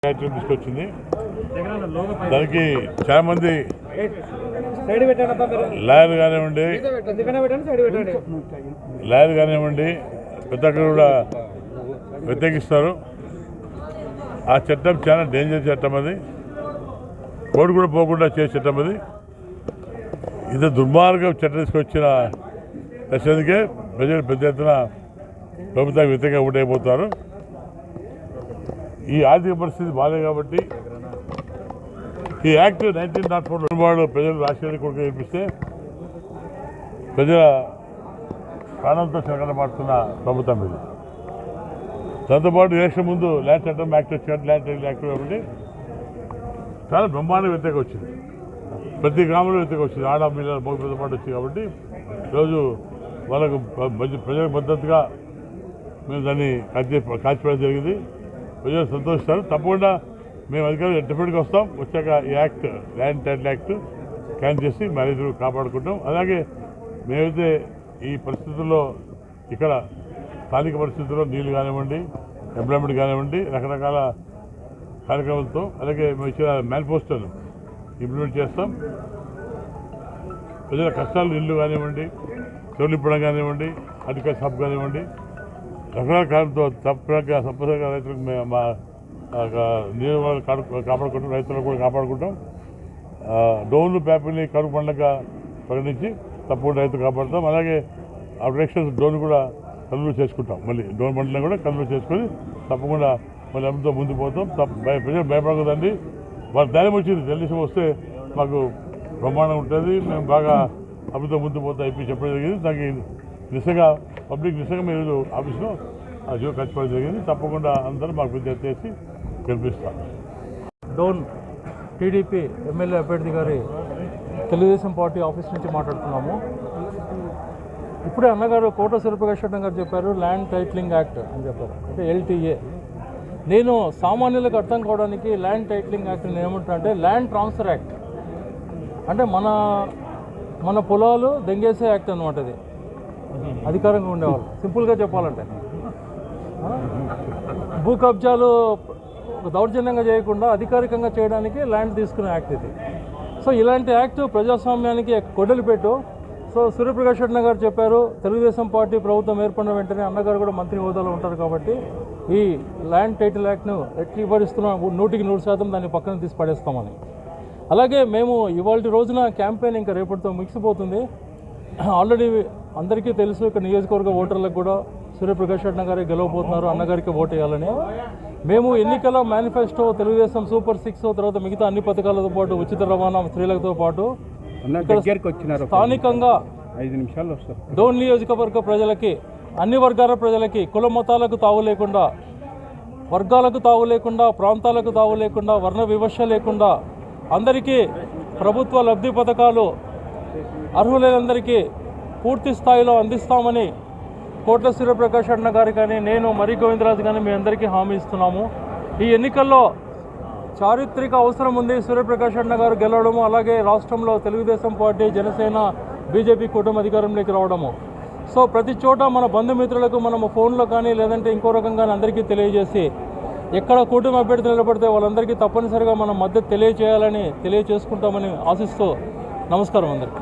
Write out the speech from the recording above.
Item తీసుకొచ్చింది. దానికి చాలా మంది లాయర్ కానివ్వండి ప్రతి ఒక్కరు కూడా వ్యతిరేకిస్తారు. ఆ చట్టం చాలా డేంజర్ చట్టం, అది కోర్టు కూడా పోకుండా చేసే చట్టం. అది ఇంత దుర్మార్గం చట్టం తీసుకొచ్చిన ప్రశ్నకే ప్రజలు పెద్ద ఎత్తున ప్రభుత్వానికి వ్యతిరేకంగా ఓటైపోతారు. ఈ ఆర్థిక పరిస్థితి బాగాలేదు కాబట్టి ఈ యాక్ట్ 1904 ప్రజలు రాష్ట్రానికి కొడుకు నేర్పిస్తే ప్రజల ప్రాణంతో చెరగడ మారుతున్న ప్రభుత్వం ఇది. దాంతోపాటు ఎలక్షన్ ముందు ల్యాండ్ చట్టం యాక్ట్ వచ్చినట్టు ల్యాండ్ టైటిల్ యాక్ట్ కాబట్టి చాలా బ్రహ్మాండ వ్యతిరేకం వచ్చింది. ప్రతి గ్రామంలో వ్యతిరేకం వచ్చింది. ఆడ పిల్లల మోగితో పాటు వచ్చింది కాబట్టి ఈరోజు వాళ్ళకు ప్రజలకు మద్దతుగా మేము దాన్ని కాల్చిపోవడం జరిగింది. ప్రజలు సంతోషిస్తారు. తప్పకుండా మేము అధికారులు డెఫినెట్గా వస్తాం. వచ్చాక ఈ act land title act can చేసి మ్యారేజ్లు కాపాడుకుంటాం. అలాగే మేమైతే ఈ పరిస్థితుల్లో ఇక్కడ స్థానిక పరిస్థితుల్లో నీళ్లు కానివ్వండి, ఎంప్లాయ్మెంట్ కానివ్వండి, రకరకాల కార్యక్రమాలతో అలాగే మేము ఇచ్చిన మేనిఫెస్టోను ఇంప్లిమెంట్ చేస్తాం. ప్రజల కష్టాలు ఇల్లు కానివ్వండి, తొలిపడం కానివ్వండి, అధిక సబ్ కానివ్వండి, రకరకాల కాలంతో తప్పనిసరిగా రైతులకు మా నీరు కాపాడుకుంటాం. రైతులను కూడా కాపాడుకుంటాం. డోన్లు ప్యాపిల్ని కరువు పండుగ ప్రకటించి తప్పకుండా రైతులు కాపాడుతాం. అలాగే ఆ ఎలక్షన్స్ డోన్ కూడా కన్నులు చేసుకుంటాం. మళ్ళీ డోన్ పంటలను కూడా కన్నులు చేసుకొని తప్పకుండా మళ్ళీ అమ్మతో ముందుకు పోతాం. ప్రజలు భయపడకూడదండి. వాళ్ళ ధైర్యం వచ్చింది. తెలుగుదేశం వస్తే మాకు బ్రహ్మాండం ఉంటుంది, మేము బాగా అభితో ముందు పోతా అయిపోయి చెప్పడం జరిగింది. దానికి నిజంగా పబ్లిక్ నిజంగా మీరు ఆఫీస్లో ఆ జీవో ఖర్చుకోవడం జరిగింది. తప్పకుండా అందరూ మాకు విద్యార్థి చేసి గెలిపిస్తాం. డోన్ టీడీపీ ఎమ్మెల్యే అభ్యర్థి గారి తెలుగుదేశం పార్టీ ఆఫీస్ నుంచి మాట్లాడుతున్నాము. ఇప్పుడే అన్నగారు కోట సూర్యప్రకాష్ గారు చెప్పారు ల్యాండ్ టైటిలింగ్ యాక్ట్ అని చెప్పారు, అంటే LTA. నేను సామాన్యులకు అర్థం కావడానికి ల్యాండ్ టైటిలింగ్ యాక్ట్ నేను ఏమంటున్నా అంటే ల్యాండ్ ట్రాన్స్ఫర్ యాక్ట్, అంటే మన పొలాలు దెంగేసే యాక్ట్ అనమాట. ఇది అధికారంగా ఉండేవాళ్ళు సింపుల్గా చెప్పాలంటే భూ కబ్జాలు దౌర్జన్యంగా చేయకుండా అధికారికంగా చేయడానికి ల్యాండ్ తీసుకునే యాక్ట్ ఇది. సో ఇలాంటి యాక్ట్ ప్రజాస్వామ్యానికి కొడ్డలి పెట్టు. సో సూర్యప్రకాష్ గారు చెప్పారు తెలుగుదేశం పార్టీ ప్రభుత్వం ఏర్పడిన వెంటనే అన్నగారు కూడా మంత్రి హోదాలో ఉంటారు కాబట్టి ఈ ల్యాండ్ టైటిల్ యాక్ట్ను ఎట్లా ఇవ్వడిస్తున్నా 100% దాన్ని పక్కన తీసి పడేస్తామని. అలాగే మేము ఇవాళ రోజున క్యాంపెయిన్ ఇంకా రేపటితో ముగిసిపోతుంది. ఆల్రెడీ అందరికీ తెలుసు ఇక్కడ నియోజకవర్గ ఓటర్లకు కూడా సూర్యప్రకాష్ గారే గెలవబోతున్నారు, అన్నగారికి ఓటు వేయాలని. మేము ఎన్నికల మేనిఫెస్టో తెలుగుదేశం సూపర్ 6 తర్వాత మిగతా అన్ని పథకాలతో పాటు ఉచిత రవాణా స్త్రీలతో పాటు స్థానికంగా 5 నిమిషాల్లో వస్తారు. డోన్ నియోజకవర్గ ప్రజలకి, అన్ని వర్గాల ప్రజలకి, కుల మతాలకు తావు లేకుండా, వర్గాలకు తావు లేకుండా, ప్రాంతాలకు తావు లేకుండా, వర్ణ వివక్ష లేకుండా అందరికీ ప్రభుత్వ లబ్ధి పథకాలు అర్హులైనందరికీ పూర్తి స్థాయిలో అందిస్తామని కోట్ల సూర్యప్రకాష్ గారు కానీ నేను మరి గోవిందరాజు కానీ మీ అందరికీ హామీ ఇస్తున్నాము. ఈ ఎన్నికల్లో చారిత్రక అవసరం ఉంది సూర్యప్రకాష్ గారు గెలవడము, అలాగే రాష్ట్రంలో తెలుగుదేశం పార్టీ, జనసేన, బీజేపీ కూటమి అధికారంలోకి రావడము. సో ప్రతి చోట మన బంధుమిత్రులకు మనము ఫోన్లో కానీ లేదంటే ఇంకో రకంగా అందరికీ తెలియజేసి ఎక్కడ కూటమి అభ్యర్థి నిలబడితే వాళ్ళందరికీ తప్పనిసరిగా మనం మద్దతు తెలియజేయాలని తెలియజేసుకుంటామని ఆశిస్తూ నమస్కారం అందరికీ.